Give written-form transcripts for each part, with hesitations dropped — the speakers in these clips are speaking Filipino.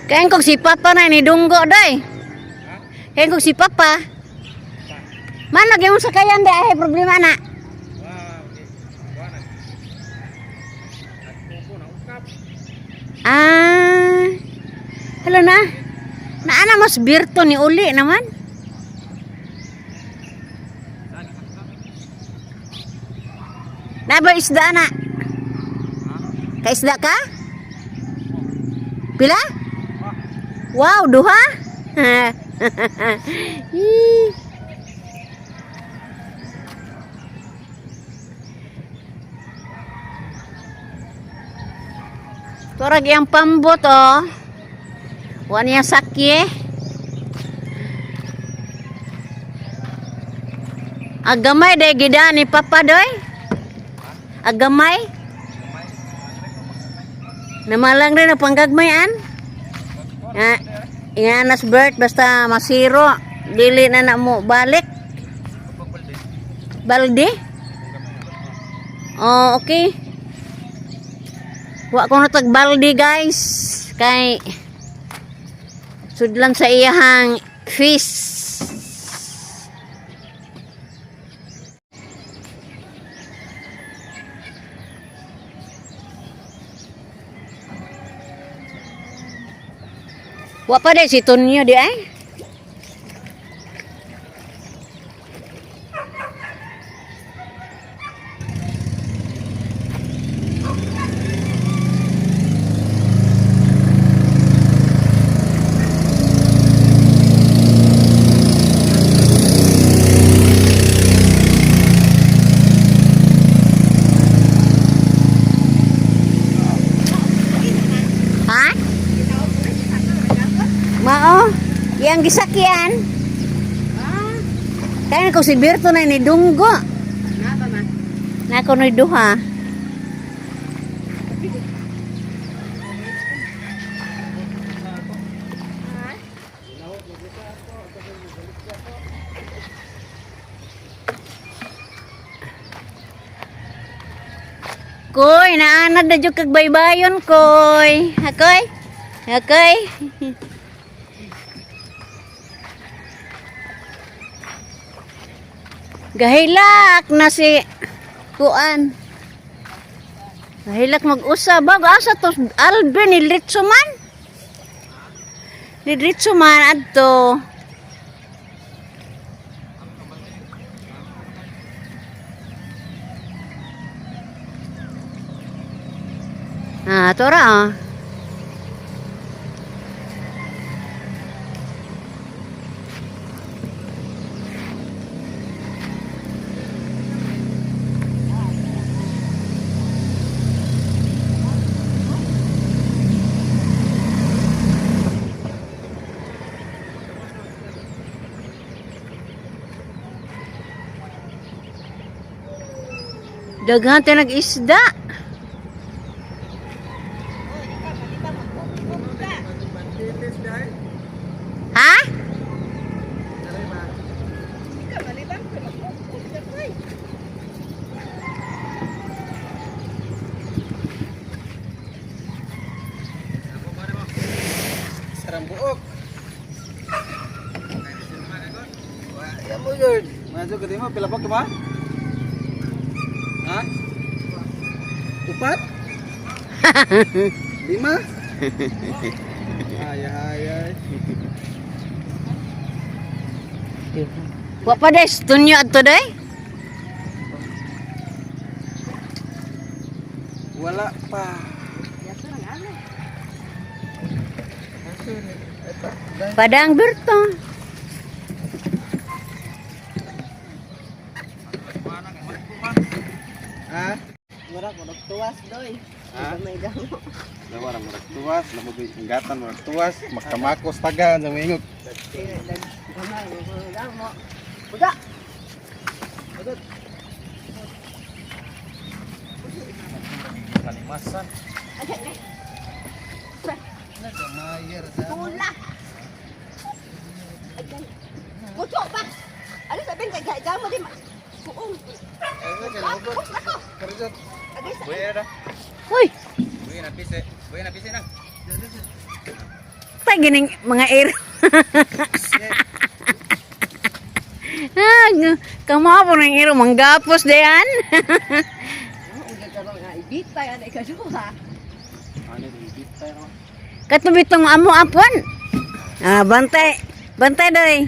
Kaya kong si Papa na ni Dunggo day. Kaya kong si Papa. Mana gyud mo sakayan day ay problema na. Ah. Hello na. Naana mas birto ni uli naman. Naba isda na. Kaisda ka? Pila? Wow, duha? Turag yang pambot oh. Wanya sakye. Agamay day gida ni Papa doy. Agamay. Namalang rin ang panggagmayan. Inanas bird basta masiro. Dili na mo balik. Balde? Oh, okay. Wa ko na tagbaldi guys kay sudlan sa iyahang fish. Wa pa de si Tonyo di ay. Mao, yang gisakyan. Kaya ko si Berto na ni Dunggo. Napa man? Nako noy duha. Koy, naanad na jud kag baybayon koy. Hakoy. Hakoy. Gahilak na si Kuan. Gahilak mag-usa bag asa to Alvin ni Litso man. Ni Litso man adto. Ah, tora ah. Daghan tayo nag-isda. Ha? Sarang buok. Ya mo yun. Maju ke timah pila pak kemah? Hah? 4? 5? Ay. Wa pa des tunyo adto day. Wala pa. Padang Berto. Ha? Murag tuwas doy. Ha? May damo. Lawa ra murag tuwas, lamo ingatan murag tuwas, makamakos taga sa mingog. Gamay mo damo. Budak. Kalimasan. Nagamayer sa. Pula. Budak pa. Ano sabihin kay gamo di ma. Buong. Kerja. Hoy, Buena pise na. bantay gining mga iro. Kamo po ng iro manggapos dayan. Udah ka nga ibitay ana ikaduha. Ano yung bitay no? Katubitong amo apon. Bantay. Bantay day.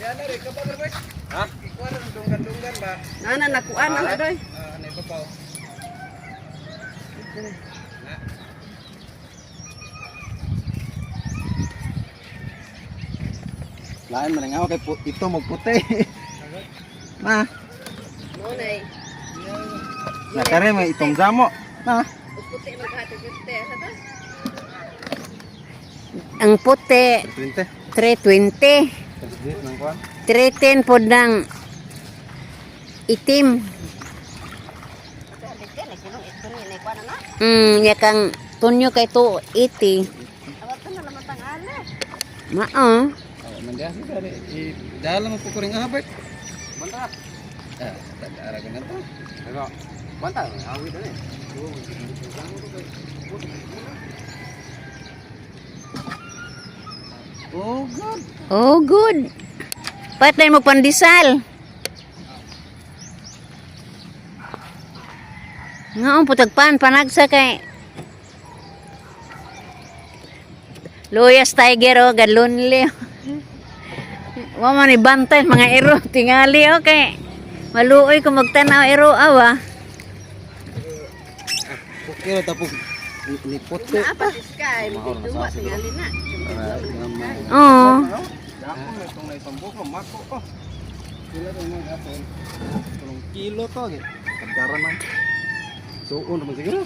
Yan na rin, kapag rin. Ha? Ikuha na ng dunggan-dunggan ba? Nana nakuan ana doy. Ano yung babaw? Lain man nga kay ito magputi. Ma, Monay. nakare may itong damo. Na. Puti magkati puti sa to. Ang puti 20. 320. Tasdit nang kuan. 310 po ng itim. Ya kang tunyo kay to 80. Awat na naman tangala. Mao. Nandiyan si dari. Dalam mo kuring abet. Mantap. Tak kan to. Pero mantap, awi na eh. Oh, God. Oh, good. Patay mo pandesal. Nga putagpan panagsa kay Luyas Tiger o gadlonli. Wa man ibantay mga iro tingali okay. Maluoy ko magtanaw iro awa. Kukiro tapos ni puti. Apa sky mo duwa tingali na. Oo. Ako may itong naitambok ko, mako ko. Sila rin mga apon. 3 kilo to. Pagkaran man. Suon naman siguro.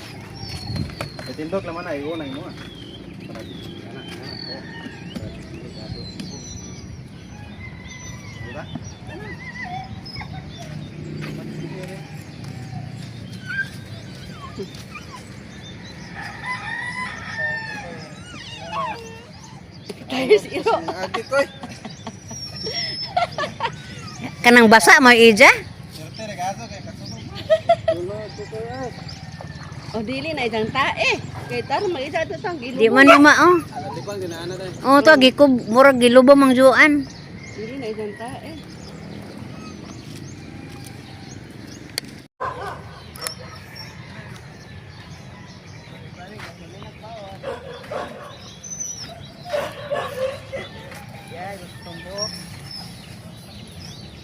Itindok naman na, iunay mo. Diba? Guys, iro. Agi ko eh. Kanang basa mo ija? Swerte regaso kay kasunog. Tulog ko kaya. O dili na isang tae. Kay tar magisa to tang gilubo. Di man ni mao. Ala di bang ginaana dai. Oh to gikub murag gilubom ang juan. Dili na isang tae.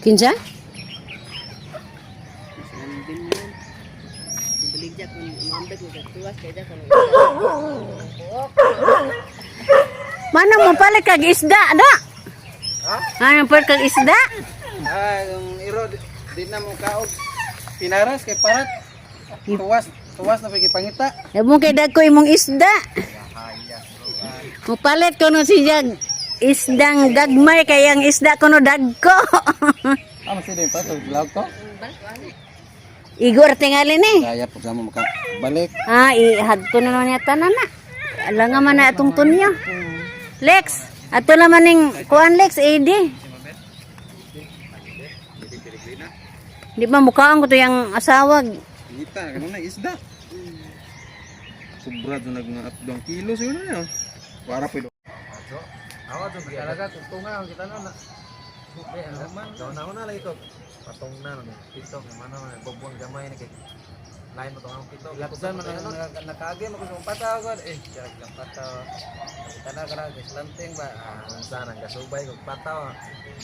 Kinsa? Sandin yan. Baligya kung umambet mo sa tuwas kaya dyan kung Manang mo pala kag isda da? Ha? Manang pala kag isda? Yung iro di na mo kaog. Pinaras kay parat. Tuwas na pagipangita. Mo kay dagko imong isda. Mo palit ko no si Jag. Isdang gagmay kayang isda ko no dagko. Masih din pa to vlog to. Igor tingali ni. Kaya pag mo balik. Ihadto na naman yata na na. Ala nga man na atong tunyo. Lex, ato naman ning kuan Lex, AD. Di ba mukhaan ko to yung asawag. Kita kanu na isda. Sobra to nag 2 kilo siguro na. Para po. Awa to talaga tuntungan kita na. Bukay ang man. Daw na lang ito. Patong na no. Pito man na bobong gamay ni kay. Lain mo tong pito. Lapsan man nakaage mo kung pataw god jarak lang pataw. Kana kana lanting ba sana gasubay kog pataw.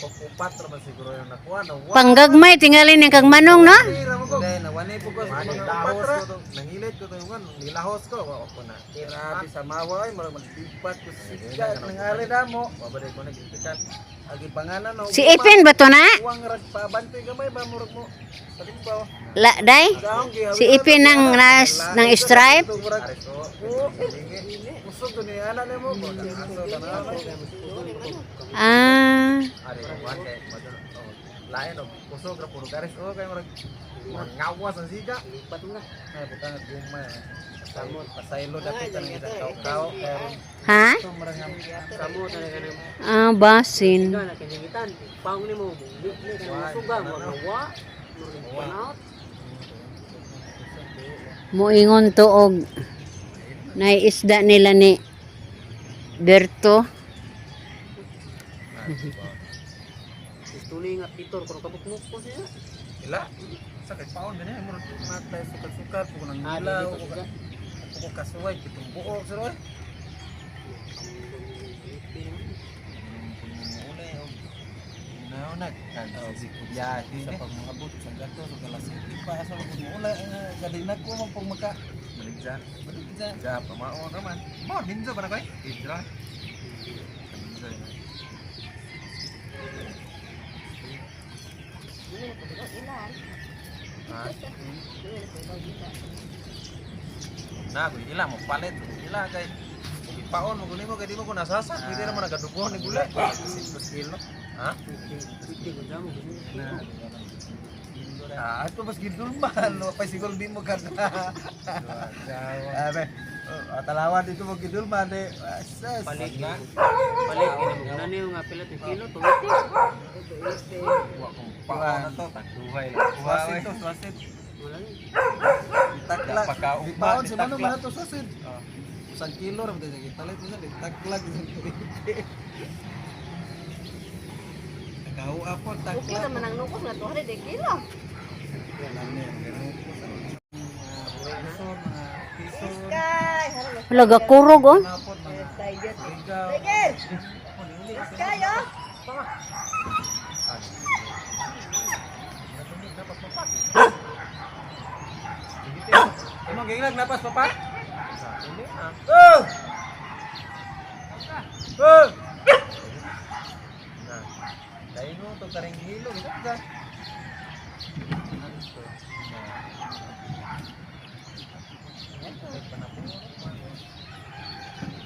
Upat ra man siguro yung nakuha no. Panggagmay tingali ni kag manong no. Dahil nawani po ko sa mga patra. Nangilit ko to yung nilahos ko. Ako na. Grabe sa maway. Magtipat ko sa sikat. Nangali na mo. Mabaday ko nagsikat. Agi panganan no. Si Ipin ba to na? Uwang ragpabantoy gamay ba murag mo. Sabi ko. La, day? Si Ipin ng stripe? Kusog to ni anak ni mo. Lain dong, kusog ra puro garis kay murag ngawas ang siga. Lipat na. Ay butang gumay. Samot pasaylo dapat ang isa kaw Ha? samot na kanang Basin. na kinimitan. Paong ni mo. Ni kan suga mo wa. Panaut. Moingon to og naiisda nila ni Berto. Tuloy nga titor kung kabuknok ko siya. Ila. Sakit paon ganyan mo matay sukat-sukat ko nang Ah, ilaw dili ko ko kasuway kitong buo sir oy. Naunag kan si kuya sa pagmabot sa gato sa kalasiti pa sa mula gadinag ko man pag maka baligja ga pamao naman mo ninja ba na koy hidra na ko ila mo palit ila kay paon mo guni mo kay di mo ko nasasa hindi naman nagadugo ni gulay 6 kilo ha Hindi ko damo. ato mas gidul man no pa siguro di mo kada abe talawan dito mo gidul man de Palit na. Palit ini nani nga pilat ni kilo tuwiti. paon na to Duhay wasit to wasit Wala ni. takla Pagkaugma, paon si mano takla. man to wasit 1 kilo ra dito talit mo sa taklag kau apa Okay takla naman ang nukos nga 200 kilo. Sky! Laga kurog oh. Tiger! Tiger! Sky, oh! Emang giglag napas papa? Oh! Oh! Nah, dahil mo to taring hilo gitu kan.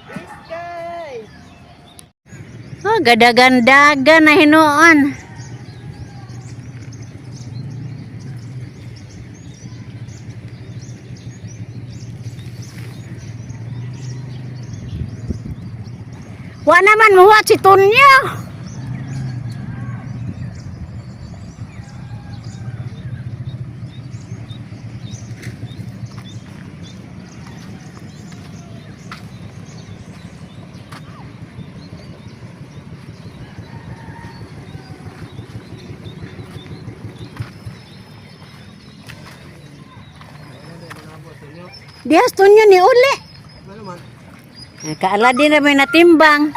Sky! Oh, gadagandagan na hinuon. Wa naman muha si Tunyo. Diyas Tunyo ni uli. Ano man? Kaala din na may natimbang.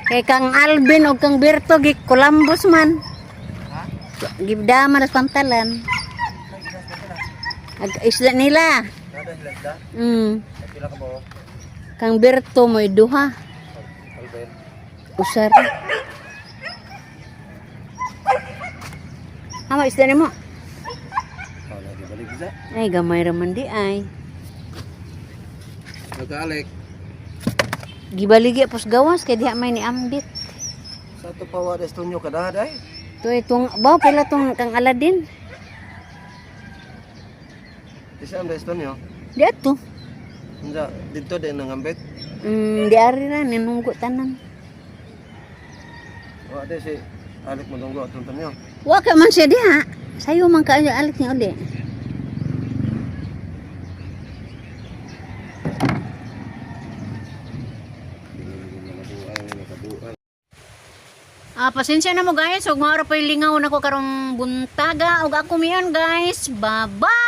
Kay kang Alvin o kang Berto gi Columbus man. Gibdama nas pantalan. Isda nila. Nada hilagda. Pila ka ba? Kang Berto mo duha. Albert. Usar. Ama isda nimo. Wala di balik bisa. Ay gamay ra man di ay. Nagaalek. Gibaligi pos gawas kay diha may ni ambit. Sa to pawa destonyo kada day. To itong baw pila tong kang Aladin. Isa ang destonyo. Di ato. Unsa dito din nang ambet. Di ari ra ninunggo tanan. Wa de si alik mo dunggo atong tanyo. Wa ka man siya diha. Sayo man kaayo alik ni uli. Pasensya na mo guys, ug maara pa lingaw nako karong buntaga ug ako miyon guys. Bye-bye.